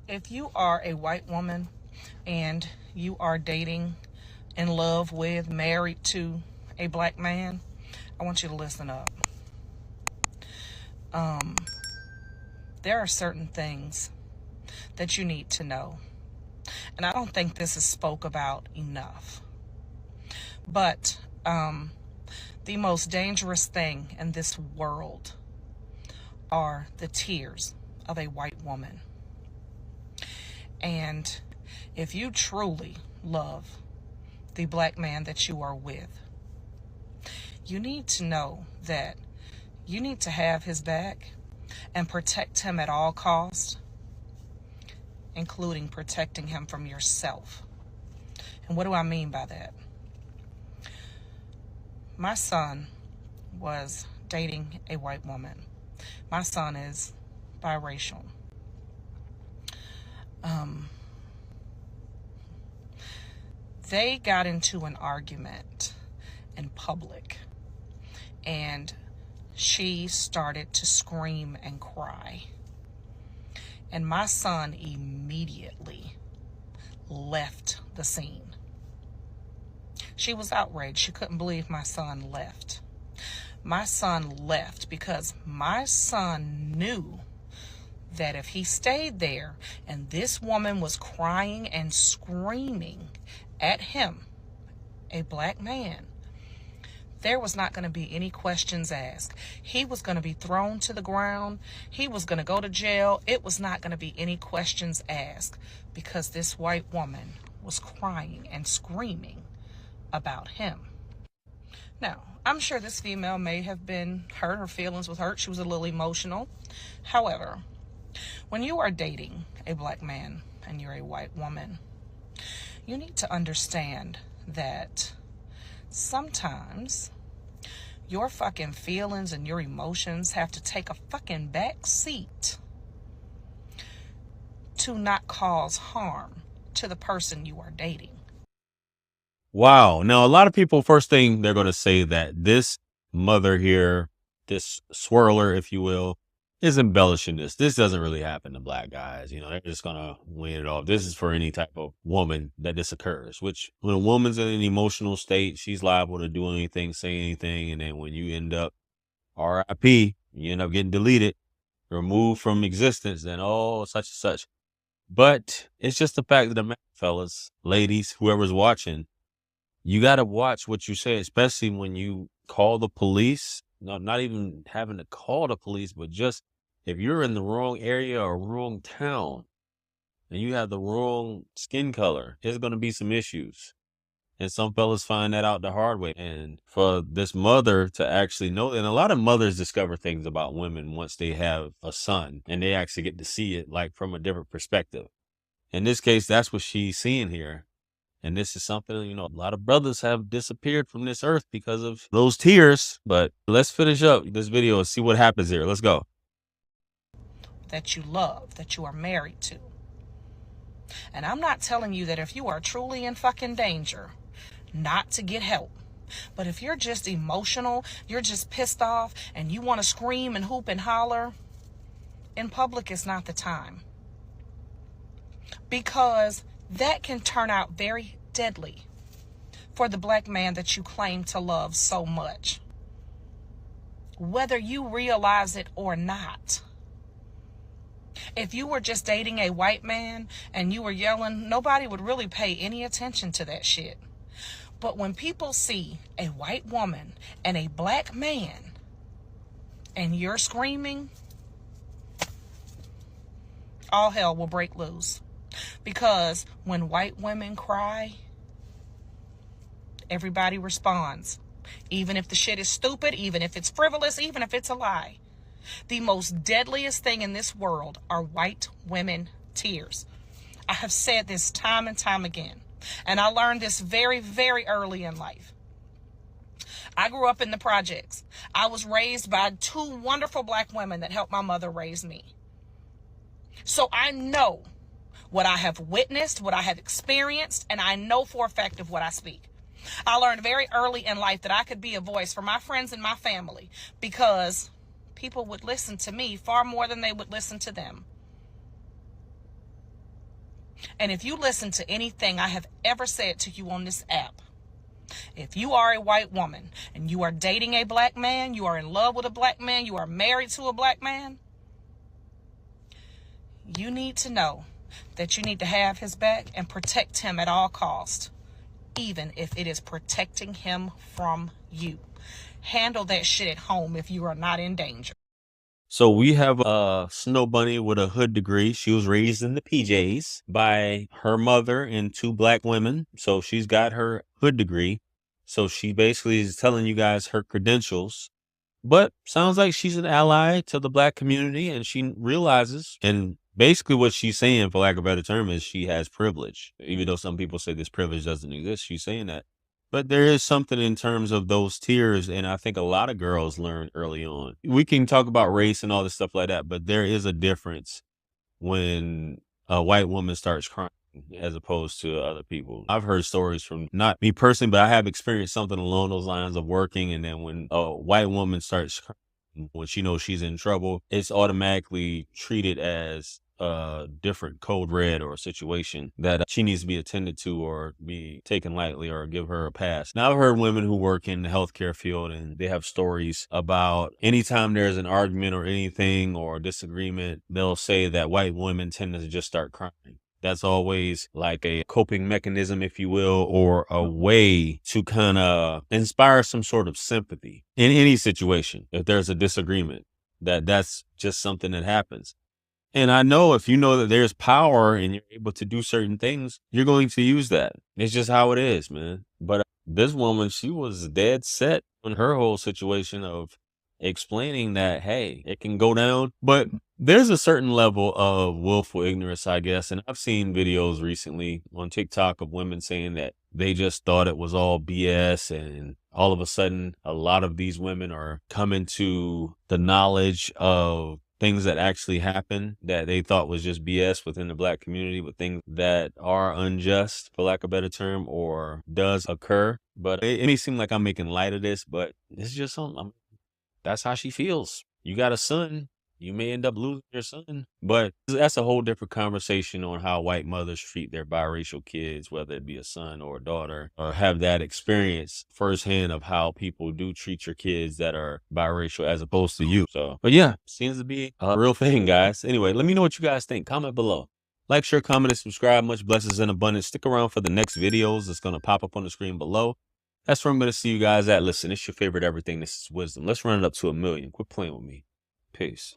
If you are a white woman and you are dating, in love with, married to a black man, I want you to listen up. There are certain things that you need to know. And I don't think this is spoke about enough. But the most dangerous thing in this world are the tears of a white woman. And if you truly love the black man that you are with, you need to know that you need to have his back and protect him at all costs, including protecting him from yourself. And what do I mean by that? My son was dating a white woman. My son is biracial. They got into an argument in public, and she started to scream and cry. And my son immediately left the scene. She was outraged. She couldn't believe my son left. My son left because my son knew that if he stayed there and this woman was crying and screaming at him, a black man, there was not going to be any questions asked. He was going to be thrown to the ground. He was going to go to jail. It was not going to be any questions asked because this white woman was crying and screaming about him. Now, I'm sure this female may have been hurt. Her feelings was hurt. She was a little emotional. However, when you are dating a black man and you're a white woman, you need to understand that sometimes your fucking feelings and your emotions have to take a fucking back seat to not cause harm to the person you are dating. Wow. Now, a lot of people, first thing they're going to say that this mother here, this swirler, if you will, is embellishing this. This doesn't really happen to black guys. You know, they're just going to win it off. This is for any type of woman that this occurs, which when a woman's in an emotional state, she's liable to do anything, say anything. And then when you end up RIP, you end up getting deleted, removed from existence, then, oh, such and such. But it's just the fact of the matter, fellas, ladies, whoever's watching, you got to watch what you say, especially when you call the police. No, not even having to call the police, but just if you're in the wrong area or wrong town and you have the wrong skin color, there's going to be some issues. And some fellas find that out the hard way. And for this mother to actually know, and a lot of mothers discover things about women once they have a son and they actually get to see it like from a different perspective. In this case, that's what she's seeing here. And this is something, you know, a lot of brothers have disappeared from this earth because of those tears. But let's finish up this video and see what happens here. Let's go. That you love, that you are married to. And I'm not telling you that if you are truly in fucking danger, not to get help. But if you're just emotional, you're just pissed off, and you want to scream and hoop and holler, in public is not the time. Because that can turn out very deadly for the black man that you claim to love so much, whether you realize it or not. If you were just dating a white man and you were yelling, nobody would really pay any attention to that shit. But when people see a white woman and a black man and you're screaming, all hell will break loose. Because when white women cry, everybody responds. Even if the shit is stupid, even if it's frivolous, even if it's a lie. The most deadliest thing in this world are white women tears. I have said this time and time again. And I learned this very, very early in life. I grew up in the projects. I was raised by two wonderful black women that helped my mother raise me. So I know what I have witnessed, what I have experienced, and I know for a fact of what I speak. I learned very early in life that I could be a voice for my friends and my family because people would listen to me far more than they would listen to them. And if you listen to anything I have ever said to you on this app, if you are a white woman and you are dating a black man, you are in love with a black man, you are married to a black man, you need to know that you need to have his back and protect him at all costs, even if it is protecting him from you. Handle that shit at home if you are not in danger. So we have a snow bunny with a hood degree. She was raised in the PJs by her mother and two black women. So she's got her hood degree. So she basically is telling you guys her credentials. But sounds like she's an ally to the black community, and she realizes, and basically what she's saying, for lack of a better term, is she has privilege. Even though some people say this privilege doesn't exist, she's saying that. But there is something in terms of those tiers, and I think a lot of girls learn early on. We can talk about race and all this stuff like that, but there is a difference when a white woman starts crying as opposed to other people. I've heard stories from, not me personally, but I have experienced something along those lines of working, and then when a white woman starts crying, when she knows she's in trouble, it's automatically treated as a different code red or a situation that she needs to be attended to or be taken lightly or give her a pass. Now, I've heard women who work in the healthcare field, and they have stories about anytime there's an argument or anything or disagreement, they'll say that white women tend to just start crying. That's always like a coping mechanism, if you will, or a way to kind of inspire some sort of sympathy in any situation. If there's a disagreement, that's just something that happens. And I know if you know that there's power and you're able to do certain things, you're going to use that. It's just how it is, man. But this woman, she was dead set on her whole situation of explaining that, hey, it can go down. But there's a certain level of willful ignorance, I guess. And I've seen videos recently on TikTok of women saying that they just thought it was all BS. And all of a sudden, a lot of these women are coming to the knowledge of things that actually happen that they thought was just BS within the black community, with things that are unjust, for lack of a better term, or does occur. But it may seem like I'm making light of this, but it's just something. That's how she feels. You got a son, you may end up losing your son. But that's a whole different conversation on how white mothers treat their biracial kids, whether it be a son or a daughter, or have that experience firsthand of how people do treat your kids that are biracial as opposed to you. So, but yeah, seems to be a real thing, guys. Anyway, let me know what you guys think. Comment below. Like, share, comment, and subscribe. Much blessings and abundance. Stick around for the next videos. It's going to pop up on the screen below. That's where I'm going to see you guys at. Listen, it's your favorite everything. This is wisdom. Let's run it up to 1 million. Quit playing with me. Peace.